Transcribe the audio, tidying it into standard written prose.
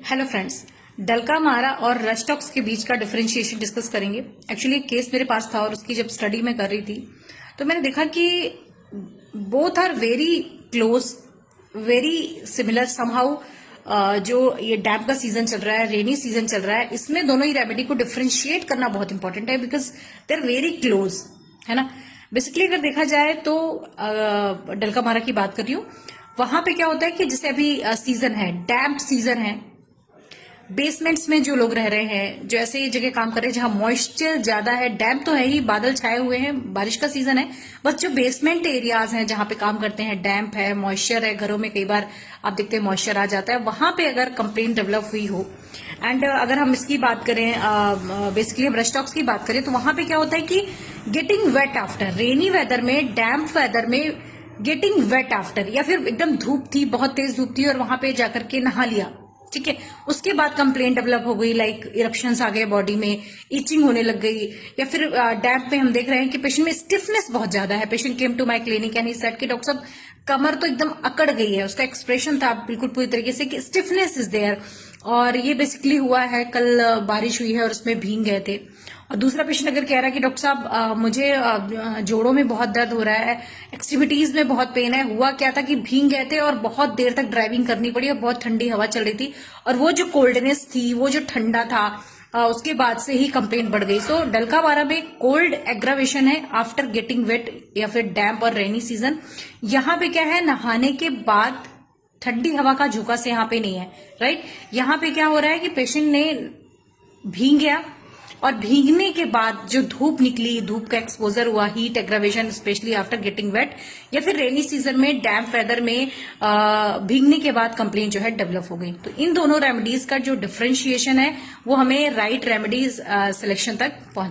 Hello friends, डल्का मारा और rhus tox के बीच का डिफरेंशिएशन डिस्कस करेंगे। एक्चुअली एक केस मेरे पास था और उसकी जब स्टडी मैं कर रही थी तो मैंने देखा कि both are very close, very similar somehow. जो ये डैम का सीजन चल रहा है, रेनी सीजन चल रहा है, इसमें दोनों ही रेमेडी को डिफरेंशिएट करना बहुत इंपॉर्टेंट है because they are very close, है ना। बेसिकली अगर देखा जाए तो डल्का मारा की बात कर रही हूँ, वहां पे क्या होता है कि जैसे अभी सीजन है, डैम्प सीजन है, बेसमेंट्स में जो लोग रह रहे हैं, जो ऐसे जगह काम कर रहे हैं जहां मॉइस्चर ज्यादा है, डैम तो है ही, बादल छाए हुए हैं, बारिश का सीजन है, बस जो बेसमेंट एरियाज हैं जहां पे काम करते हैं, डैम्प है, मॉइस्चर है, घरों में कई बार आप देखते हैं मॉइस्चर आ जाता है, वहां पे अगर कंप्लेन डेवलप हुई हो एंड अगर हम इसकी बात करें, बेसिकली हम रस्टॉक्स की बात करें, तो वहां पे क्या होता है कि getting wet after rainy weather में, डैम्प वेदर में गेटिंग वेट आफ्टर, या फिर एकदम धूप थी, बहुत तेज धूप थी और वहां पे जाकर के नहा लिया, ठीक है, उसके बाद कंप्लेंट डेवलप हो गई, लाइक इरप्शंस आ गए बॉडी में, इचिंग होने लग गई, या फिर डैम्प में हम देख रहे हैं कि पेशेंट में स्टिफनेस बहुत ज्यादा है। Patient came to my clinic and he said कि डॉक्टर साहब कमर तो एकदम अकड़ गई है, उसका एक्सप्रेशन था बिल्कुल पूरी तरीके से कि स्टिफनेस इज देयर, और ये बेसिकली हुआ है कल बारिश हुई है और उसमें भीग गए थे। और दूसरा पेशेंट अगर कह रहा है कि डॉक्टर साहब मुझे जोड़ों में बहुत दर्द हो रहा है, एक्सट्रीमिटीज में बहुत पेन है, हुआ क्या था कि भीग गए थे और बहुत देर तक ड्राइविंग करनी पड़ी और बहुत ठंडी हवा चल रही थी, और वो जो कोल्डनेस थी, वो जो ठंडा था, उसके बाद से ही कंप्लेंट बढ़ गई। सो डल्का मारा में कोल्ड एग्रावेशन है आफ्टर गेटिंग वेट या फिर डैम्प और रेनी सीजन। यहाँ पे क्या है, नहाने के बाद ठंडी हवा का झोंका से यहाँ पे नहीं है, राइट। यहाँ पे क्या हो रहा है कि पेशेंट ने भीग गया और भीगने के बाद जो धूप निकली, धूप का एक्सपोजर हुआ, heat aggravation specially after getting wait, या फिर रेनी सीजन में डैम्प वेदर में भीगने के बाद कंप्लेन जो है डेवलप हो गई। तो इन दोनों रेमेडीज का जो डिफरेंशिएशन है वो हमें राइट रेमेडीज सिलेक्शन तक पहुंच